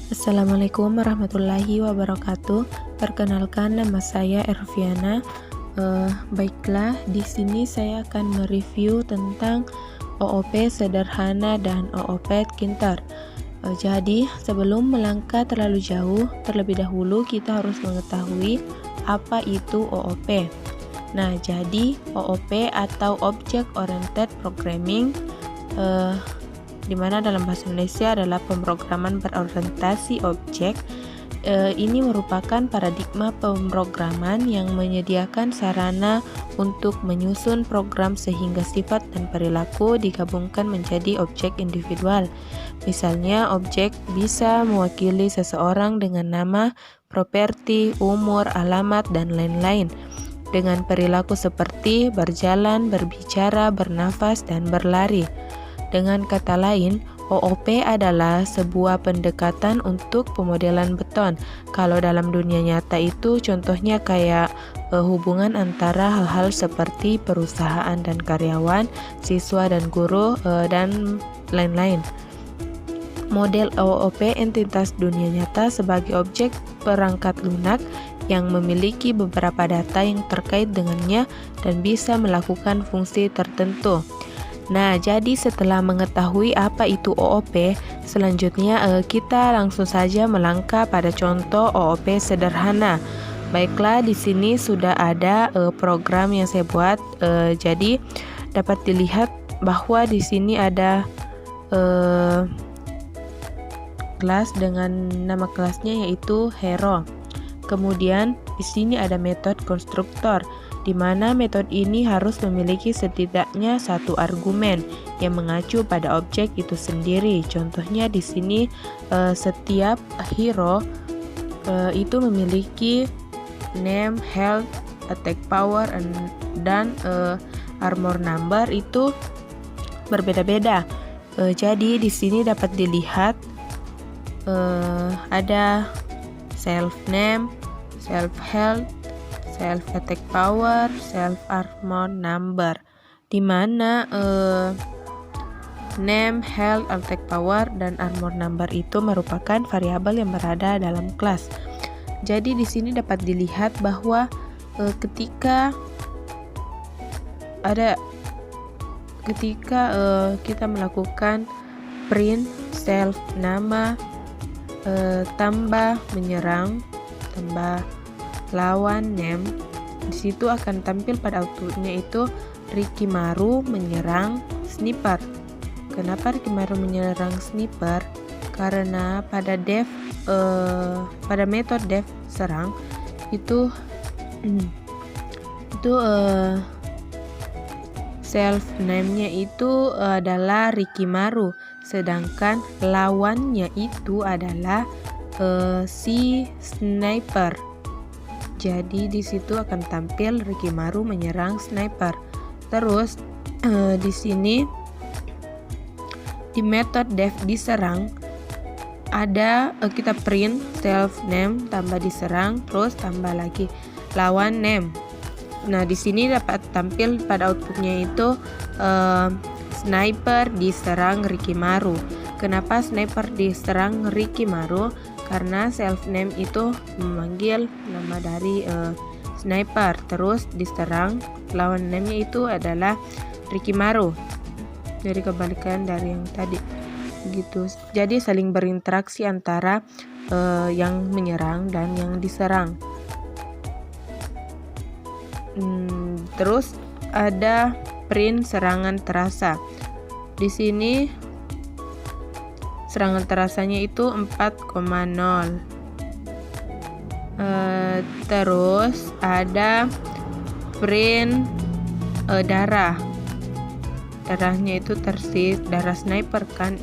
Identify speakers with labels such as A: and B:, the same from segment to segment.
A: Assalamualaikum warahmatullahi wabarakatuh. Perkenalkan, nama saya Erviana. Baiklah, di sini saya akan mereview tentang OOP sederhana dan OOP kintar. Jadi, sebelum melangkah terlalu jauh, terlebih dahulu kita harus mengetahui apa itu OOP. Nah, jadi OOP atau Object Oriented Programming di mana dalam bahasa Indonesia adalah pemrograman berorientasi objek. Ini merupakan paradigma pemrograman yang menyediakan sarana untuk menyusun program sehingga sifat dan perilaku digabungkan menjadi objek individual. Misalnya, objek bisa mewakili seseorang dengan nama, properti, umur, alamat, dan lain-lain, dengan perilaku seperti berjalan, berbicara, bernafas, dan berlari. Dengan kata lain, OOP adalah sebuah pendekatan untuk pemodelan beton. Kalau dalam dunia nyata itu contohnya kayak hubungan antara hal-hal seperti perusahaan dan karyawan, siswa dan guru, dan lain-lain. Model OOP entitas dunia nyata sebagai objek perangkat lunak yang memiliki beberapa data yang terkait dengannya dan bisa melakukan fungsi tertentu. Nah, jadi setelah mengetahui apa itu OOP, selanjutnya kita langsung saja melangkah pada contoh OOP sederhana. Baiklah, di sini sudah ada program yang saya buat. Jadi dapat dilihat bahwa di sini ada kelas dengan nama kelasnya yaitu Hero. Kemudian di sini ada metode konstruktor, di mana metode ini harus memiliki setidaknya satu argumen yang mengacu pada objek itu sendiri. Contohnya di sini setiap hero itu memiliki name, health, attack power, dan armor number itu berbeda-beda. Jadi di sini dapat dilihat ada self name, self health, self attack power, self armor number, di mana name, health, attack power, dan armor number itu merupakan variabel yang berada dalam kelas. Jadi di sini dapat dilihat bahwa ketika kita melakukan print self nama tambah menyerang tambah lawan name, di situ akan tampil pada outputnya itu Rikimaru menyerang Sniper. Kenapa Rikimaru menyerang Sniper? Karena pada metode def serang itu self name-nya itu adalah Rikimaru, sedangkan lawannya itu adalah si Sniper. Jadi di situ akan tampil Rikimaru menyerang Sniper. Terus di sini di metode def diserang ada kita print self name tambah diserang terus tambah lagi lawan name. Nah, di sini dapat tampil pada outputnya itu Sniper diserang Rikimaru. Kenapa Sniper diserang Rikimaru? Karena self name itu memanggil nama dari Sniper, terus diserang lawan name-nya itu adalah Rikimaru. Jadi kebalikan dari yang tadi gitu. Jadi saling berinteraksi antara yang menyerang dan yang diserang. Terus ada print serangan terasa. Di sini serangan terasanya itu 4,0. Terus ada print darahnya itu tersis darah Sniper kan,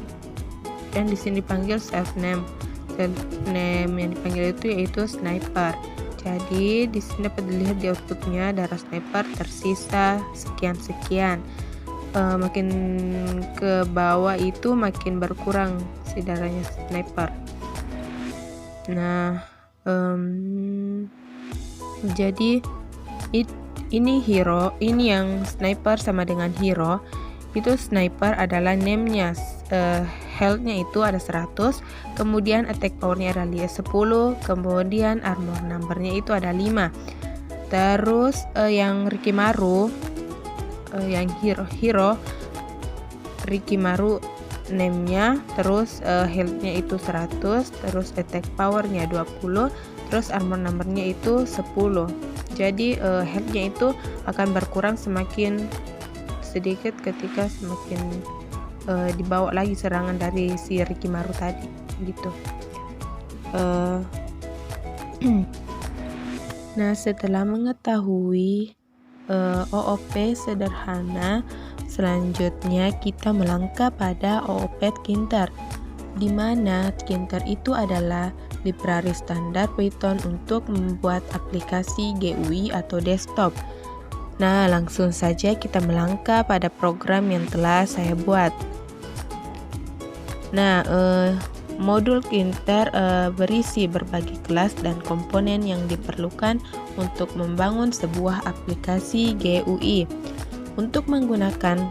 A: dan di sini dipanggil self name yang dipanggil itu yaitu Sniper. Jadi di sini dapat dilihat di outputnya darah Sniper tersisa sekian. Makin ke bawah itu makin berkurang si darahnya Sniper. Nah, jadi ini hero, ini yang Sniper sama dengan hero. Itu Sniper adalah name-nya, health-nya itu ada 100, kemudian attack power-nya ada 10, kemudian armor number-nya itu ada 5. Terus yang Rikimaru, yang hero Rikimaru name-nya, terus health-nya itu 100, terus attack power-nya 20, terus armor number-nya itu 10. Jadi health-nya itu akan berkurang semakin sedikit ketika semakin dibawa lagi serangan dari si Rikimaru tadi gitu. Nah, setelah mengetahui OOP sederhana, selanjutnya kita melangkah pada OOP Tkinter, di mana Tkinter itu adalah library standar Python untuk membuat aplikasi GUI atau desktop. Nah, langsung saja kita melangkah pada program yang telah saya buat. Nah, modul Tkinter berisi berbagai kelas dan komponen yang diperlukan untuk membangun sebuah aplikasi GUI. Untuk menggunakan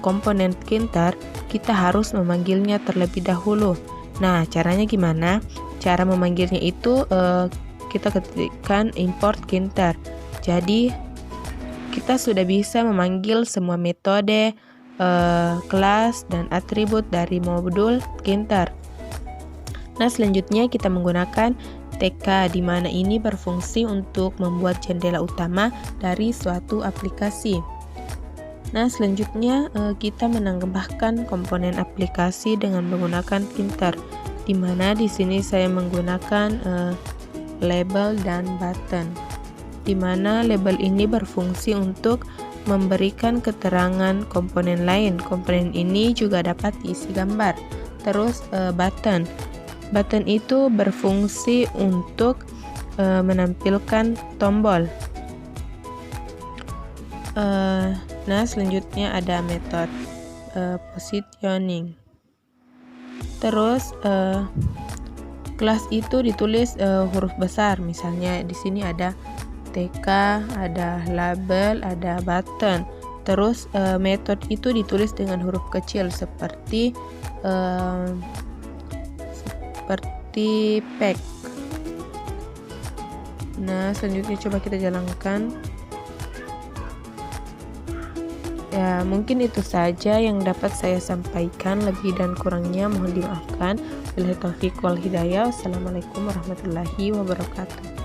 A: komponen Tkinter, kita harus memanggilnya terlebih dahulu. Nah, caranya gimana? Cara memanggilnya itu kita ketikkan import Tkinter. Jadi, kita sudah bisa memanggil semua metode, kelas, dan atribut dari modul Tkinter. Nah, selanjutnya kita menggunakan TK, di mana ini berfungsi untuk membuat jendela utama dari suatu aplikasi. Nah, selanjutnya kita menambahkan komponen aplikasi dengan menggunakan Tkinter, di mana di sini saya menggunakan label dan button, di mana label ini berfungsi untuk memberikan keterangan komponen lain. Komponen ini juga dapat diisi gambar. Terus button itu berfungsi untuk menampilkan tombol. Nah, selanjutnya ada metode positioning. Terus kelas itu ditulis huruf besar. Misalnya di sini ada TK, ada label, ada button. Terus metode itu ditulis dengan huruf kecil seperti pack. Nah, selanjutnya coba kita jalankan. Ya, mungkin itu saja yang dapat saya sampaikan. Lebih dan kurangnya mohon dimaafkan. Wabillahi taufiq wal hidayah. Wassalamualaikum warahmatullahi wabarakatuh.